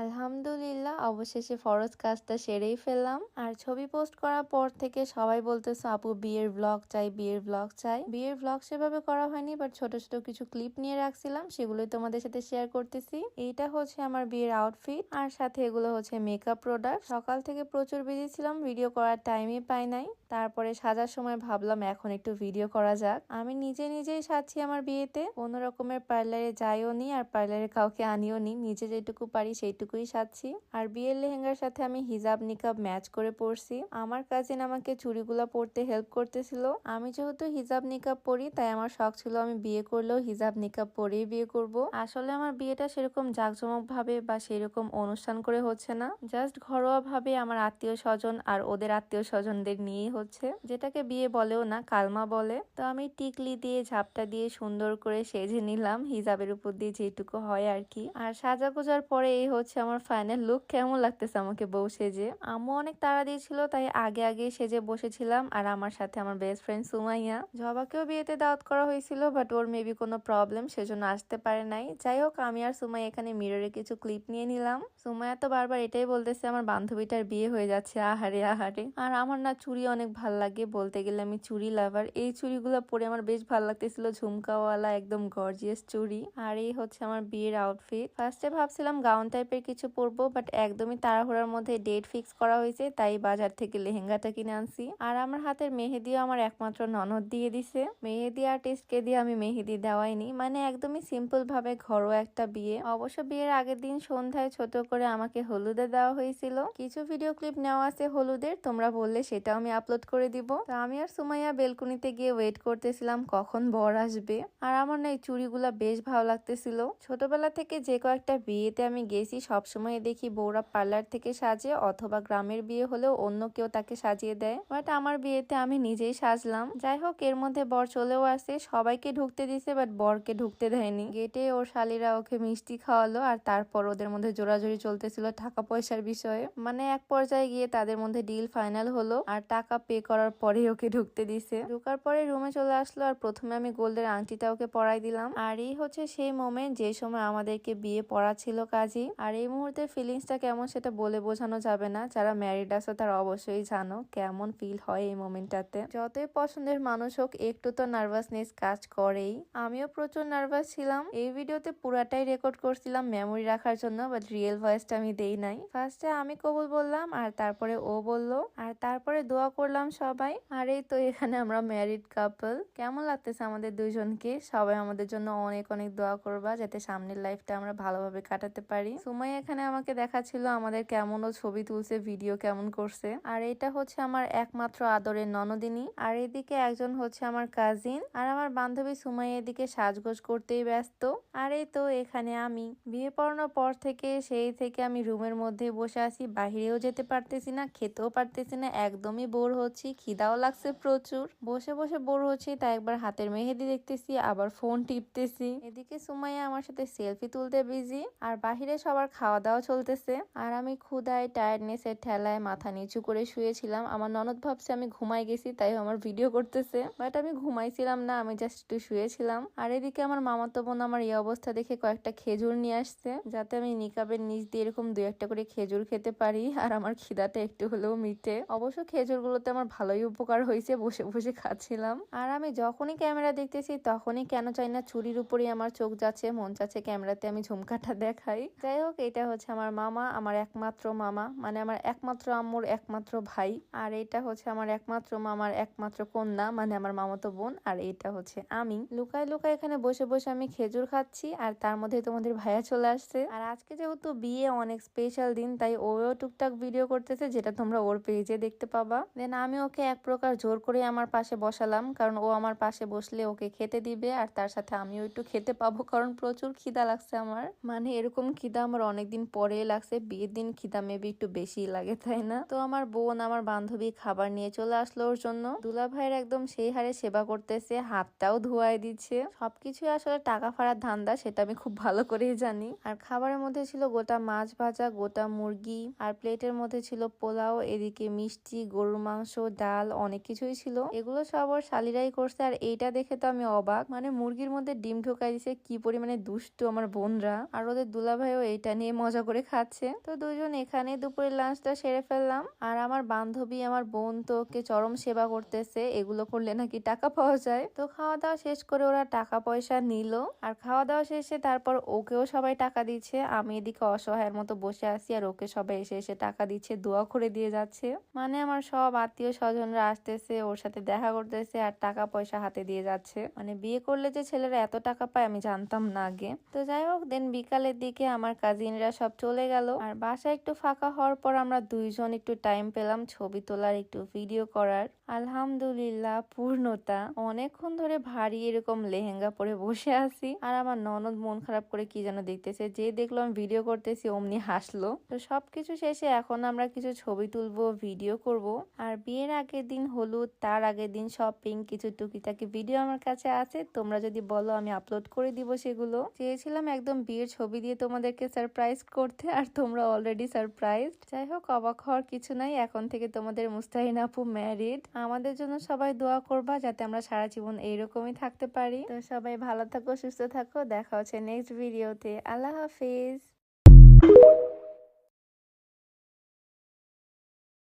আলহামদুলিল্লাহ অবশেষে ফরজ কাজটা সেরেই ফেললাম। আর ছবি পোস্ট করার পর থেকে সবাই বলতেছে আপু বিয়ের ব্লগ চাই, বিয়ের ব্লগ চাই। বিয়ের ব্লগ সেভাবে করা হয়নি, বাট ছোট ছোট কিছু ক্লিপ নিয়ে রাখছিলাম, সেগুলোই তোমাদের সাথে শেয়ার করতেছি। এইটা হচ্ছে আমার বিয়ের আউটফিট, আর সাথে এগুলো হচ্ছে মেকআপ প্রোডাক্ট। সকাল থেকে প্রচুর বিজি ছিলাম, ভিডিও করার টাইমই পাই নাই। তারপরে সাজার সময় ভাবলাম এখন একটু ভিডিও করা যাক। আমি নিজেই সাজছি আমার বিয়েতে, কোনো রকমের পার্লারে যাইও নি আর পার্লারে কাউকে আনিও নি, নিজে যেটুকু পারি সেইটুকুই সাজছি। আর বিয়ের লেহেঙ্গার সাথে আমি হিজাব নিকাব ম্যাচ করে পরছি। আমার কাজিন আমাকে চুড়িগুলা পরতে হেল্প করতেছিল। আমি যেহেতু হিজাব নিকাব পরি, তাই আমার শখ ছিল আমি বিয়ে করলেও হিজাব নিকাব পরেই বিয়ে করব। আসলে আমার বিয়েটা সেরকম জাঁকজমক ভাবে বা সেরকম অনুষ্ঠান করে হচ্ছে না, জাস্ট ঘরোয়া ভাবে আমার আত্মীয় স্বজন আর ওদের আত্মীয় স্বজনদের নিয়েই হচ্ছে, যেটাকে বিয়ে বলেও না, কালমা বলে। তো আমি টিকলি দিয়ে ঝাপটা দিয়ে সুন্দর করে সেজে নিলাম, হিজাবের উপর দিয়ে যেটুকু হয় আর কি। আর সাজা গোজার পরে এই হচ্ছে আমার ফাইনাল লুক। কেমন লাগতেছে আমাকে বউ সেজে? আম্মু অনেক তাড়া দিয়েছিল, তাই আগে সেজে বসেছিলাম। আর আমার সাথে আমার বেস্ট ফ্রেন্ড সুমাইয়া। জবাকেও বিয়েতে দাওয়াত করা হয়েছিল, বাট ওর মেবি কোনো প্রবলেম, সেজন্য আসতে পারে নাই। যাই হোক, আমি আর সুমাইয়া এখানে মিররে কিছু ক্লিপ নিয়ে নিলাম। সুমাইয়া তো বারবার এটাই বলতেছে আমার বান্ধবীটার বিয়ে হয়ে যাচ্ছে, আহারে আহারে। আর আমার না চুড়ি অনেক ভাল লাগে, বলতে গেলে আমি চুড়ি লাভার। এই চুড়িগুলো পরে আমার বেশ ভালো লাগতেছিল, ঝুমকাওয়ালা একদম গর্জিয়াস চুড়ি। আর এই হচ্ছে আমার বিয়ের আউটফিট। ফার্স্টে ভাবছিলাম গাউন টাইপের কিছু পরবো, বাট একদমই তাড়াহুড়ার মধ্যে ডেট ফিক্স করা হয়েছে, তাই বাজার থেকে লেহেঙ্গাটা কিনে আনছি। আর আমার হাতের মেহেদিও আমার একমাত্র ননদ দিয়ে দিছে। মেহেদি আর্টিস্টকে দিয়ে আমি মেহেদি দেওয়াইনি, মানে একদমই সিম্পল ভাবে ঘরোয়া একটা বিয়ে। অবশ্য বিয়ের আগের দিন সন্ধ্যায় ছোট করে আমাকে হলুদে দেওয়া হয়েছিল। কিছু ভিডিও ক্লিপ নেওয়া আছে হলুদের, তোমরা বললে সেটাও আমি আপলোড করে দিব। তো আমি আর সুমাইয়া বেলকুনিতে গিয়ে ওয়েট করতেছিলাম কখন বর আসবে। আর আমার না এই চুড়িগুলা বেশ ভালো লাগতেছিল। ছোটবেলা থেকে যে কয়েকটা বিয়েতে আমি গেছি, সবসময় দেখি বউরা পার্লার থেকে সাজে, অথবা গ্রামের বিয়ে হলেও অন্য কেউ তাকে সাজিয়ে দেয়, বাট আমার বিয়েতে আমি নিজেই সাজলাম। যাই হোক, এর মধ্যে বর চলেও আসে, সবাইকে ঢুকতে দিছে, বাট বরকে ঢুকতে দেয়নি। গেটে ওর শালীরা ওকে মিষ্টি খাওয়ালো, আর তারপর ওদের মধ্যে জোরাজোরি চলতেছিল টাকা পয়সার বিষয়ে। মানে এক পর্যায়ে গিয়ে তাদের মধ্যে ডিল ফাইনাল হলো, আর টাকা পে করার পরে ওকে ঢুকতে দিছে। ঢুকার পরে রুমে চলে আসলো, আর প্রথমে আমি গোল্ডের আংটিটা ওকে পরাই দিলাম। আর এই হচ্ছে সেই মোমেন্ট যে সময় আমাদেরকে বিয়ে পড়া ছিল কাজী। আর এই মুহূর্তের ফিলিংসটা কেমন সেটা বলে বোঝানো যাবে না, যারা ম্যারিড আছো তারা অবশ্যই জানো কেমন ফিল হয় এই মোমেন্টটাতে। যতই পছন্দের মানুষ হোক, একটু তো নার্ভাসনেস কাজ করেই। আমিও প্রচুর নার্ভাস ছিলাম। এই ভিডিওতে পুরাটাই রেকর্ড করছিলাম মেমোরি রাখার জন্য, বাট রিয়েল ভয়েসটা আমি দেই নাই। ফার্স্টে আমি কবুল বললাম, আর তারপরে ও বললো, আর তারপরে দোয়া করলাম সবাই। আর এই তো এখানে আমরা ম্যারিড কাপল। কেমন লাগতেছে আমাদের দুইজনকে? সবাই আমাদের জন্য অনেক অনেক দোয়া করবা, যাতে সামনের লাইফটা আমরা ভালোভাবে কাটাতে পারি। সুমাই এখানে আমাকে দেখাচ্ছিল আমাদের কেমন ও ছবি তুলছে, ভিডিও কেমন করছে। আর এটা হচ্ছে আমার একমাত্র আদরের ননদিনী। আর এদিকে একজন হচ্ছে আমার কাজিন, আর আমার বান্ধবী সুমাই এদিকে সাজগোজ করতেই ব্যস্ত। আর এই তো এখানে আমি বিয়ে পড়ানোর পর থেকে আমি রুমের মধ্যে বসে আছি, বাহিরেও যেতে পারতেছি না, খেতেও পারতেছি না, একদমই বোর হচ্ছি। খিদাও লাগছে প্রচুর, বসে বসে বোর হচ্ছি, তাই একবার হাতের মেহেদি দেখতেছি, আবার ফোন টিপতেছি। এদিকে সুমাইয়া আমার সাথে সেলফি তুলতে বিজি, আর বাহিরে সবার খাওয়া দাওয়া চলতেছে। আর আমি ক্ষুধায় টায়ার্ডনেসের ঠেলায় মাথা নিচু করে শুয়েছিলাম। আমার ননদ ভাবছে আমি ঘুমাই গেছি, তাই আমার ভিডিও করতেছে, বাট আমি ঘুমাইছিলাম না, আমি জাস্ট একটু শুয়েছিলাম। আর এদিকে আমার মামাতো বোন আমার এই অবস্থা দেখে কয়েকটা খেজুর নিয়ে আসছে, যাতে আমি নিকাবের নিচ দিয়ে এরকম 2-1টা করে খেজুর খেতে পারি, আর আমার খিদাটা একটু হলেও মিটে। অবশ্য খেজুর গুলোতে আমার ভালোই উপকার হয়েছে, বসে বসে খাচ্ছিলাম। আর আমি যখনই ক্যামেরা দেখতেছি তখনই কেন চাই না চুরির উপরেই আমার চোখ যাচ্ছে, মন চাচ্ছে ক্যামেরাতে আমি ঝুমকাটা দেখাই। যাই হোক, এটা হচ্ছে আমার মামা, আমার একমাত্র মামা, মানে আমার একমাত্র আম্মুর একমাত্র ভাই। আর এটা হচ্ছে আমার একমাত্র মামার একমাত্র কন্যা, মানে আমার মামাতো বোন। আর এটা হচ্ছে আমি লুকায় লুকায় এখানে বসে বসে আমি খেজুর খাচ্ছি, আর তার মধ্যে তোমাদের ভাইয়া চলে আসছে। আর আজকে যেহেতু বিয়ে অনেক স্পেশাল দিন, তাই ওও টুকটাক ভিডিও করতেছে, যেটা তোমরা ওর পেজে দেখতে পাবা। দেন আমি ওকে এক প্রকার জোর করে আমার পাশে বসালাম, কারণ ও আমার পাশে বসলে ওকে খেতে দিবে, আর তার সাথে আমিও একটু খেতে পাবো, কারণ প্রচুর খিদা লাগছে আমার। মানে এরকম খিদা আমার অনেকদিন পরে লাগছে, বিয়ের দিন খিদা মেবি একটু বেশি লাগে, তাই না? তো আমার বোন আমার বান্ধবী খাবার নিয়ে চলে আসলো ওর জন্য। দুলা ভাইয়ের একদম সেই হারে সেবা করতেছে, হাতটাও ধুয়াই দিচ্ছে। সবকিছুই আসলে টাকা ফাড়ার ধান্দা, সেটা আমি খুব ভালো করেই জানি। আর খাবারের মধ্যে ছিল গোটা মাছ ভাজা, গোটা মুরগি, আর প্লেটের মধ্যে ছিল পোলাও, এদিকে মিষ্টি, গরুর মাংস, ডাল, অনেক কিছুই ছিল। এগুলো সব ওর শালিরাই করছে। আর এইটা দেখে তো আমি অবাক, মানে মুরগির মধ্যে ডিম ঢোকাই দিছে, কি পরিমানে দুষ্টু আমার বোনরা। আর ওদের দুলাভাইও এইটা নিয়ে মজা মজা করে খাচ্ছে। তো দুইজন এখানে দুপুরের লাঞ্চটা সেরে ফেললাম। আর আমার বান্ধবী আমার বোন তো ওকে চরম সেবা করতেছে, এগুলো করলে নাকি টাকা পাওয়া যায়। তো খাওয়া দাওয়া শেষ করে ওরা টাকা পয়সা নিল। আর খাওয়া দাওয়া শেষে তারপর ওকেও সবাই টাকা দিচ্ছে। আমি এদিকে অসহায়ের মতো বসে আছি আর ওকে সবাই এসে এসে টাকা দিচ্ছে, দোয়া করে দিয়ে যাচ্ছে। মানে আমার সব আত্মীয় স্বজনরা আসতেছে, ওর সাথে দেখা করতেছে আর টাকা পয়সা হাতে দিয়ে যাচ্ছে। মানে বিয়ে করলে যে ছেলেরা এত টাকা পায় আমি জানতাম না আগে। তো যাই হোক, দেন বিকালের দিকে আমার কাজিনরা সব চলে গেল। আর বাসা একটু ফাঁকা হওয়ার পর আমরা দুইজন একটু টাইম পেলাম ছবি তোলার, একটু ভিডিও করার। আলহামদুলিল্লাহ পূর্ণতা। অনেকক্ষণ ধরে ভারী এরকম লেহেঙ্গা পরে বসে আছি। আর আমার ননদ মন খারাপ করে কি যেন দেখতেছে, যে দেখলো আমি ভিডিও করতেছি অমনি হাসলো। তো সবকিছু শেষে এখন আমরা কিছু ছবি তুলবো, ভিডিও করব। আর বিয়ের আগের দিন হলুদ, তার আগের দিন শপিং, কিছু টুকিটাকি ভিডিও আমার কাছে আছে। তোমরা যদি বলো আমি আপলোড করে দিব সেগুলো। চেয়েছিলাম একদম বিয়ের ছবি দিয়ে তোমাদেরকে সারপ্রাইজ করতে, আর তোমরা অলরেডি সারপ্রাইজড। যাই হোক, অবাক হওয়ার কিছু নাই, এখন থেকে তোমাদের মুস্তাহিন আপু ম্যারিড। আমাদের জন্য সবাই দোয়া করবা যাতে আমরা সারা জীবন এইরকমই থাকতে পারি। তো সবাই ভালো থাকো, সুস্থ থাকো, দেখা হচ্ছে নেক্সট ভিডিওতে। আল্লাহ হাফিজ।